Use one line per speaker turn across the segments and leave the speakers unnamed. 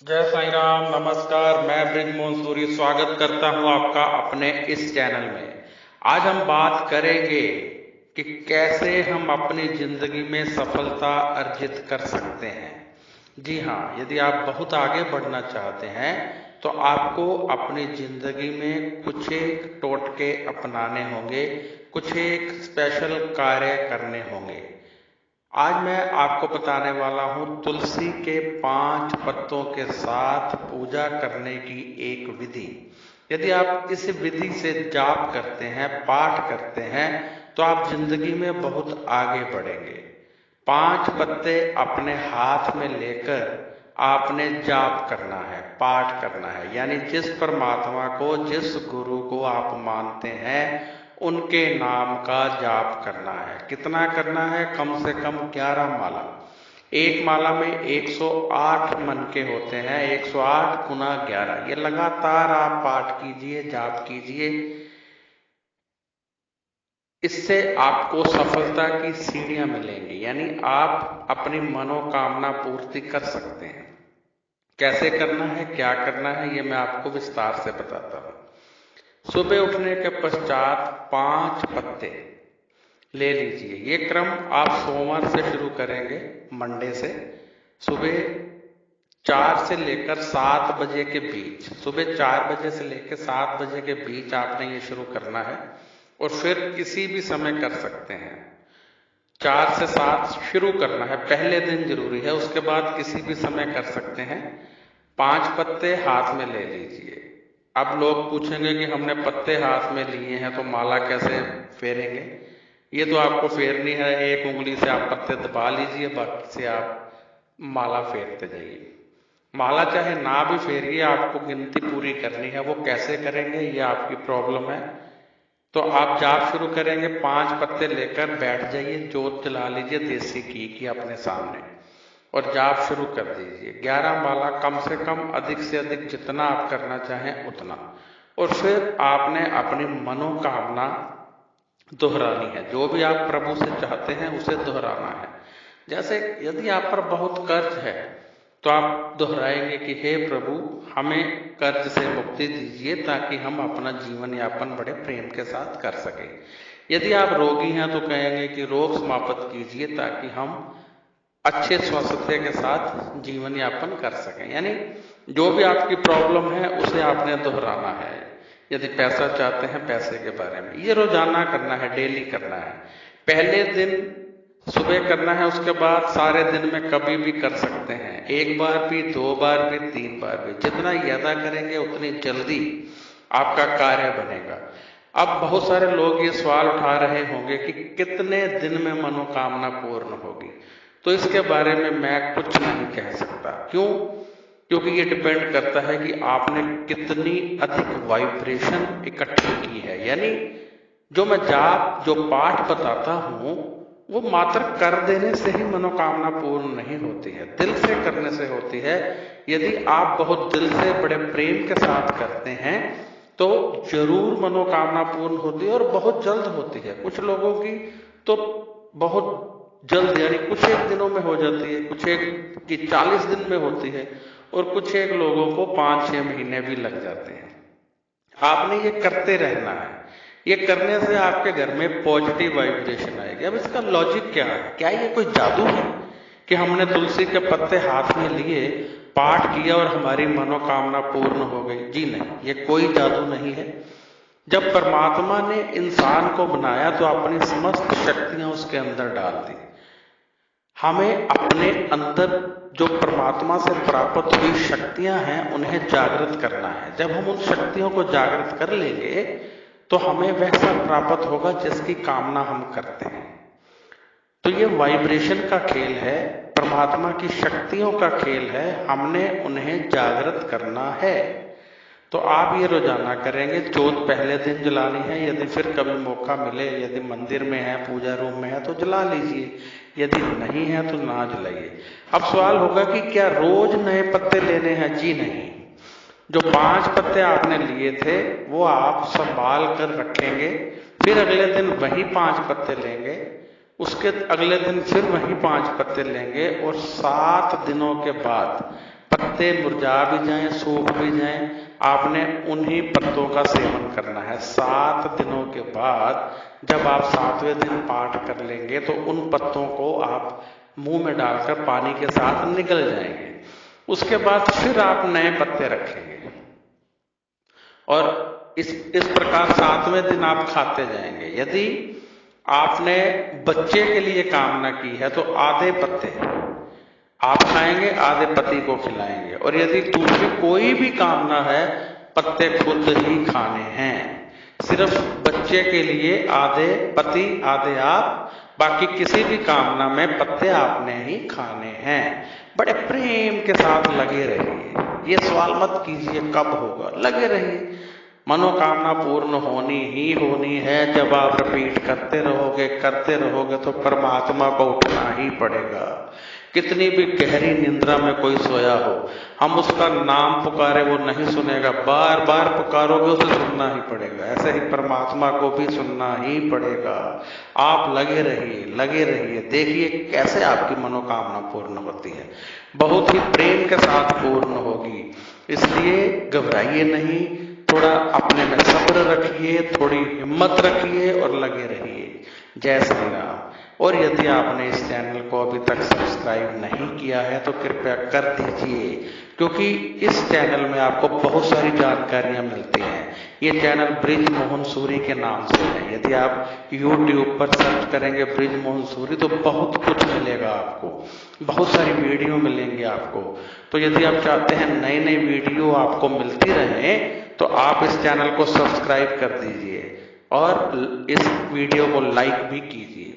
जय साईं राम, नमस्कार। मैं ब्रिजमोहन सूरी स्वागत करता हूं आपका अपने इस चैनल में। आज हम बात करेंगे कि कैसे हम अपनी जिंदगी में सफलता अर्जित कर सकते हैं। जी हाँ, यदि आप बहुत आगे बढ़ना चाहते हैं तो आपको अपनी जिंदगी में कुछ एक टोटके अपनाने होंगे, कुछ एक स्पेशल कार्य करने होंगे। आज मैं आपको बताने वाला हूं तुलसी के 5 पत्तों के साथ पूजा करने की एक विधि। यदि आप इस विधि से जाप करते हैं, पाठ करते हैं, तो आप जिंदगी में बहुत आगे बढ़ेंगे। 5 पत्ते अपने हाथ में लेकर आपने जाप करना है, पाठ करना है। यानी जिस परमात्मा को, जिस गुरु को आप मानते हैं, उनके नाम का जाप करना है। कितना करना है? कम से कम 11 माला। एक माला में 108 मन के होते हैं, 108 गुना 11। ये लगातार आप पाठ कीजिए, जाप कीजिए। इससे आपको सफलता की सीढ़ियां मिलेंगी, यानी आप अपनी मनोकामना पूर्ति कर सकते हैं। कैसे करना है, क्या करना है, ये मैं आपको विस्तार से बताता हूं। सुबह उठने के पश्चात 5 पत्ते ले लीजिए। ये क्रम आप सोमवार से शुरू करेंगे, मंडे से। सुबह 4 से लेकर 7 बजे के बीच, सुबह 4 बजे से लेकर 7 बजे के बीच आपने ये शुरू करना है, और फिर किसी भी समय कर सकते हैं। 4 से 7 शुरू करना है, पहले दिन जरूरी है, उसके बाद किसी भी समय कर सकते हैं। 5 पत्ते हाथ में ले लीजिए। अब लोग पूछेंगे कि हमने पत्ते हाथ में लिए हैं तो माला कैसे फेरेंगे? ये तो आपको फेरनी है, एक उंगली से आप पत्ते दबा लीजिए, बाकी से आप माला फेरते जाइए। माला चाहे ना भी फेरिए, आपको गिनती पूरी करनी है। वो कैसे करेंगे, ये आपकी प्रॉब्लम है। तो आप जाप शुरू करेंगे, 5 पत्ते लेकर बैठ जाइए, जोत जला लीजिए देसी घी की अपने सामने, और जाप शुरू कर दीजिए। 11 माला कम से कम, अधिक से अधिक जितना आप करना चाहें उतना। और फिर आपने अपनी मनोकामना दोहरानी है। जो भी आप प्रभु से चाहते हैं उसे दोहराना है। जैसे यदि आप पर बहुत कर्ज है तो आप दोहराएंगे कि हे प्रभु, हमें कर्ज से मुक्ति दीजिए ताकि हम अपना जीवन यापन बड़े प्रेम के साथ कर सकें। यदि आप रोगी हैं तो कहेंगे कि रोग समाप्त कीजिए ताकि हम अच्छे स्वास्थ्य के साथ जीवन यापन कर सकें। यानी जो भी आपकी प्रॉब्लम है उसे आपने दोहराना है। यदि पैसा चाहते हैं, पैसे के बारे में, ये रोजाना करना है, डेली करना है। पहले दिन सुबह करना है, उसके बाद सारे दिन में कभी भी कर सकते हैं। 1 बार भी, 2 बार भी, 3 बार भी। जितना ज्यादा करेंगे उतनी जल्दी आपका कार्य बनेगा। अब बहुत सारे लोग ये सवाल उठा रहे होंगे कि कितने दिन में मनोकामना पूर्ण होगी। तो इसके बारे में मैं कुछ नहीं कह सकता। क्यों? क्योंकि ये डिपेंड करता है कि आपने कितनी अधिक वाइब्रेशन इकट्ठी की है। यानी जो मैं जाप, जो पाठ बताता हूं, वो मात्र कर देने से ही मनोकामना पूर्ण नहीं होती है, दिल से करने से होती है। यदि आप बहुत दिल से, बड़े प्रेम के साथ करते हैं तो जरूर मनोकामना पूर्ण होती है, और बहुत जल्द होती है। कुछ लोगों की तो बहुत जल्द, यानी कुछ एक दिनों में हो जाती है, कुछ एक की 40 दिन में होती है, और कुछ एक लोगों को 5-6 महीने भी लग जाते हैं। आपने ये करते रहना है। ये करने से आपके घर में पॉजिटिव वाइब्रेशन आएगी। अब इसका लॉजिक क्या है? क्या ये कोई जादू है कि हमने तुलसी के पत्ते हाथ में लिए, पाठ किया और हमारी मनोकामना पूर्ण हो गई? जी नहीं, ये कोई जादू नहीं है। जब परमात्मा ने इंसान को बनाया तो अपनी समस्त शक्तियां उसके अंदर डाल दी। हमें अपने अंदर जो परमात्मा से प्राप्त हुई शक्तियां हैं उन्हें जागृत करना है। जब हम उन शक्तियों को जागृत कर लेंगे तो हमें वैसा प्राप्त होगा जिसकी कामना हम करते हैं। तो ये वाइब्रेशन का खेल है, परमात्मा की शक्तियों का खेल है, हमने उन्हें जागृत करना है। तो आप ये रोजाना करेंगे। जोत पहले दिन जलानी है, यदि फिर कभी मौका मिले, यदि मंदिर में है, पूजा रूम में है तो जला लीजिए, यदि नहीं है तो ना जलाइए। अब सवाल होगा कि क्या रोज नए पत्ते लेने हैं? जी नहीं। जो 5 पत्ते आपने लिए थे वो आप संभाल कर रखेंगे, फिर अगले दिन वही 5 पत्ते लेंगे, उसके अगले दिन फिर वही 5 पत्ते लेंगे, और 7 दिनों के बाद पत्ते मुरझा भी जाएं, सूख भी जाएं, आपने उन्हीं पत्तों का सेवन करना है। 7 दिनों के बाद जब आप 7वें दिन पाठ कर लेंगे तो उन पत्तों को आप मुंह में डालकर पानी के साथ निकल जाएंगे। उसके बाद फिर आप नए पत्ते रखेंगे और इस प्रकार 7वें दिन आप खाते जाएंगे। यदि आपने बच्चे के लिए कामना की है तो आधे पत्ते आप खाएंगे, आधे पति को खिलाएंगे। और यदि दूसरी कोई भी कामना है, पत्ते खुद ही खाने हैं। सिर्फ बच्चे के लिए आधे पति, आधे आप, बाकी किसी भी कामना में पत्ते आपने ही खाने हैं। बड़े प्रेम के साथ लगे रहिए। ये सवाल मत कीजिए कब होगा, लगे रहिए। मनोकामना पूर्ण होनी ही होनी है। जब आप रिपीट करते रहोगे तो परमात्मा को उठना ही पड़ेगा। कितनी भी गहरी निंद्रा में कोई सोया हो, हम उसका नाम पुकारे वो नहीं सुनेगा, बार बार पुकारोगे उसे सुनना ही पड़ेगा। ऐसे ही परमात्मा को भी सुनना ही पड़ेगा। आप लगे रहिए, देखिए कैसे आपकी मनोकामना पूर्ण होती है। बहुत ही प्रेम के साथ पूर्ण होगी। इसलिए घबराइए नहीं, थोड़ा अपने में सब्र रखिए, थोड़ी हिम्मत रखिए और लगे रहिए। जय श्री राम। और यदि आपने इस चैनल को अभी तक सब्सक्राइब नहीं किया है तो कृपया कर दीजिए, क्योंकि इस चैनल में आपको बहुत सारी जानकारियां मिलती हैं। ये चैनल ब्रिज मोहन सूरी के नाम से है। यदि आप YouTube पर सर्च करेंगे ब्रिज मोहन सूरी तो बहुत कुछ मिलेगा आपको, बहुत सारी वीडियो मिलेंगे आपको। तो यदि आप चाहते हैं नई नई वीडियो आपको मिलती रहे तो आप इस चैनल को सब्सक्राइब कर दीजिए और इस वीडियो को लाइक भी कीजिए।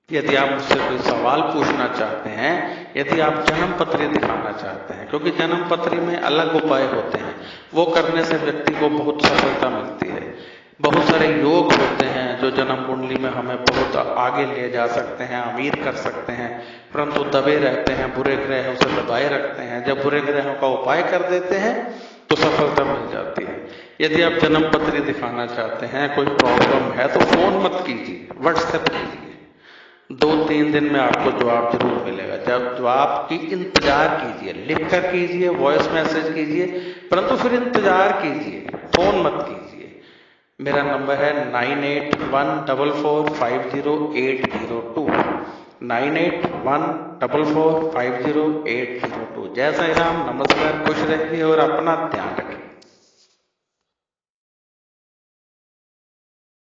यदि आप मुझसे कोई सवाल पूछना चाहते हैं, यदि आप जन्म पत्री दिखाना चाहते हैं, क्योंकि जन्म पत्री में अलग उपाय होते हैं, वो करने से व्यक्ति को बहुत सफलता मिलती है। बहुत सारे योग होते हैं जो जन्म कुंडली में हमें बहुत आगे ले जा सकते हैं, अमीर कर सकते हैं, परंतु दबे रहते हैं, बुरे ग्रहों से दबाए रखते हैं। जब बुरे ग्रहों का उपाय कर देते हैं तो सफलता मिल जाती है। यदि आप जन्म पत्री दिखाना चाहते हैं, कोई प्रॉब्लम है तो फोन मत कीजिए, व्हाट्सएप कीजिए। 2-3 दिन में आपको जवाब जरूर मिलेगा। जब जवाब की इंतजार कीजिए, लिखकर कीजिए, वॉइस मैसेज कीजिए, परंतु फिर इंतजार कीजिए, फोन मत कीजिए। मेरा नंबर है 9814450802, 9814450802। जय श्री राम, नमस्कार, खुश रहिए और अपना ध्यान रखिए।